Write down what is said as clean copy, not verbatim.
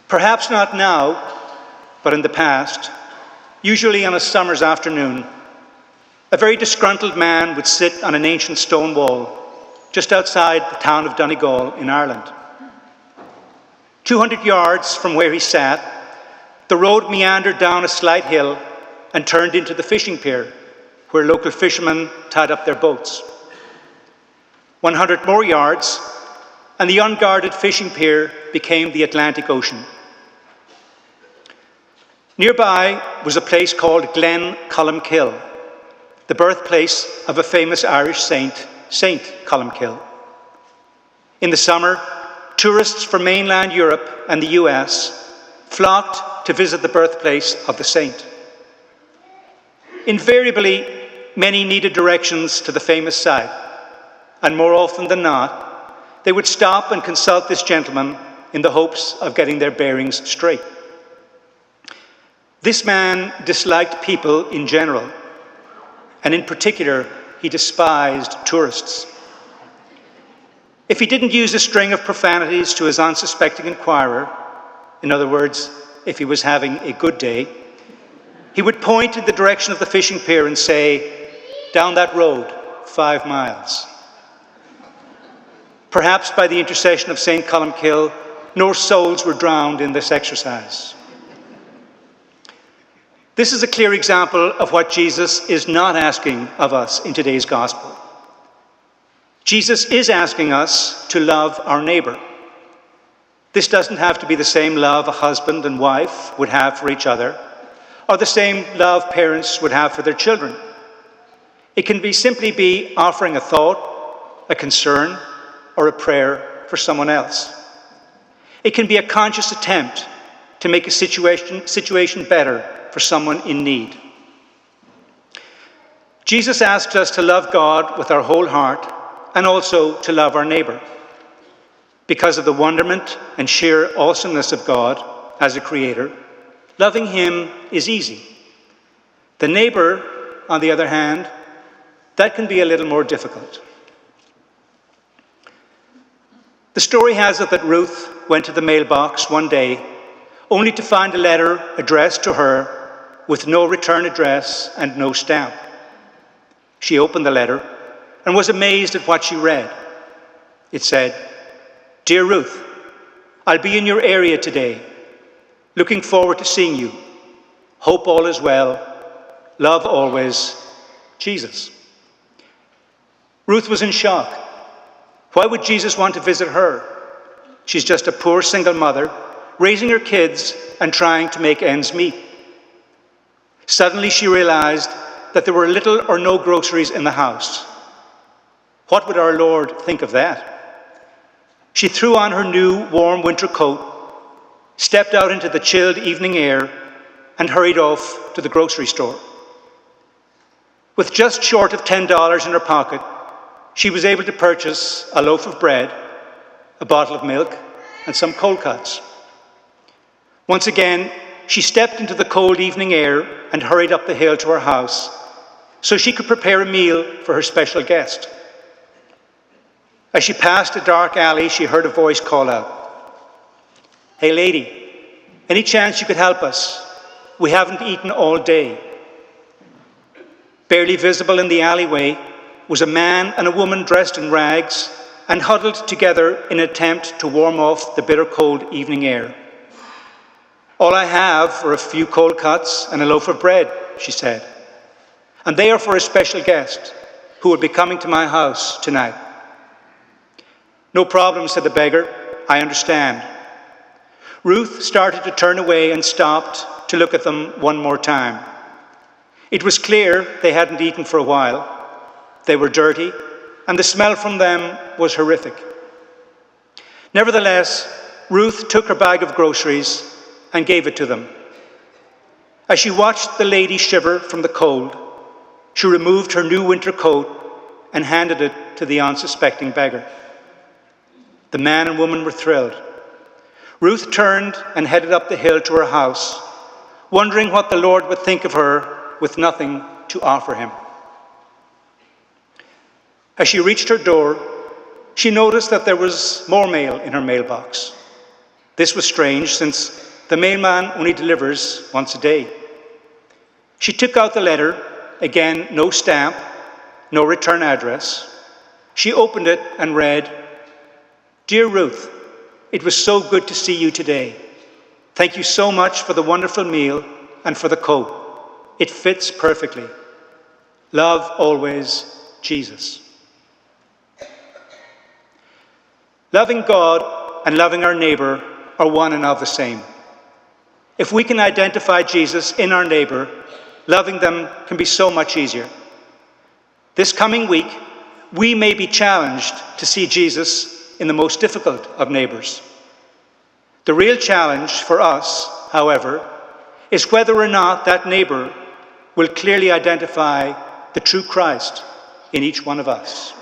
Perhaps not now, but in the past, usually on a summer's afternoon, a very disgruntled man would sit on an ancient stone wall just outside the town of Donegal in Ireland. 200 yards from where he sat, the road meandered down a slight hill and turned into the fishing pier, where local fishermen tied up their boats. 100 more yards, and the unguarded fishing pier became the Atlantic Ocean. Nearby was a place called Glen Columkill, the birthplace of a famous Irish saint, Saint Columkill. In the summer, tourists from mainland Europe and the US flocked to visit the birthplace of the saint. Invariably, many needed directions to the famous site, and more often than not, they would stop and consult this gentleman in the hopes of getting their bearings straight. This man disliked people in general, and in particular, he despised tourists. If he didn't use a string of profanities to his unsuspecting inquirer, in other words, if he was having a good day, he would point in the direction of the fishing pier and say, "Down that road, 5 miles." Perhaps by the intercession of St. Columkill, no souls were drowned in this exercise. This is a clear example of what Jesus is not asking of us in today's gospel. Jesus is asking us to love our neighbor. This doesn't have to be the same love a husband and wife would have for each other, or the same love parents would have for their children. It can simply be offering a thought, a concern, or a prayer for someone else. It can be a conscious attempt to make a situation better for someone in need. Jesus asks us to love God with our whole heart and also to love our neighbor. Because of the wonderment and sheer awesomeness of God as a creator, loving him is easy. The neighbor, on the other hand, that can be a little more difficult. The story has it that Ruth went to the mailbox one day only to find a letter addressed to her with no return address and no stamp. She opened the letter and was amazed at what she read. It said, "Dear Ruth, I'll be in your area today. Looking forward to seeing you. Hope all is well. Love always, Jesus." Ruth was in shock. Why would Jesus want to visit her? She's just a poor single mother, raising her kids and trying to make ends meet. Suddenly she realized that there were little or no groceries in the house. What would our Lord think of that? She threw on her new warm winter coat, stepped out into the chilled evening air, and hurried off to the grocery store. With just short of $10 in her pocket, she was able to purchase a loaf of bread, a bottle of milk, and some cold cuts. Once again, she stepped into the cold evening air and hurried up the hill to her house so she could prepare a meal for her special guest. As she passed a dark alley, she heard a voice call out, "Hey lady, any chance you could help us? We haven't eaten all day." Barely visible in the alleyway was a man and a woman dressed in rags and huddled together in an attempt to warm off the bitter cold evening air. "All I have are a few cold cuts and a loaf of bread," she said, "and they are for a special guest who will be coming to my house tonight." "No problem," said the beggar. "I understand." Ruth started to turn away and stopped to look at them one more time. It was clear they hadn't eaten for a while. They were dirty, and the smell from them was horrific. Nevertheless, Ruth took her bag of groceries and gave it to them. As she watched the lady shiver from the cold, she removed her new winter coat and handed it to the unsuspecting beggar. The man and woman were thrilled. Ruth turned and headed up the hill to her house, wondering what the Lord would think of her with nothing to offer him. As she reached her door, she noticed that there was more mail in her mailbox. This was strange, since the mailman only delivers once a day. She took out the letter, again no stamp, no return address. She opened it and read, "Dear Ruth, it was so good to see you today. Thank you so much for the wonderful meal and for the coat. It fits perfectly. Love always, Jesus." Loving God and loving our neighbour are one and of the same. If we can identify Jesus in our neighbour, loving them can be so much easier. This coming week, we may be challenged to see Jesus in the most difficult of neighbours. The real challenge for us, however, is whether or not that neighbour will clearly identify the true Christ in each one of us.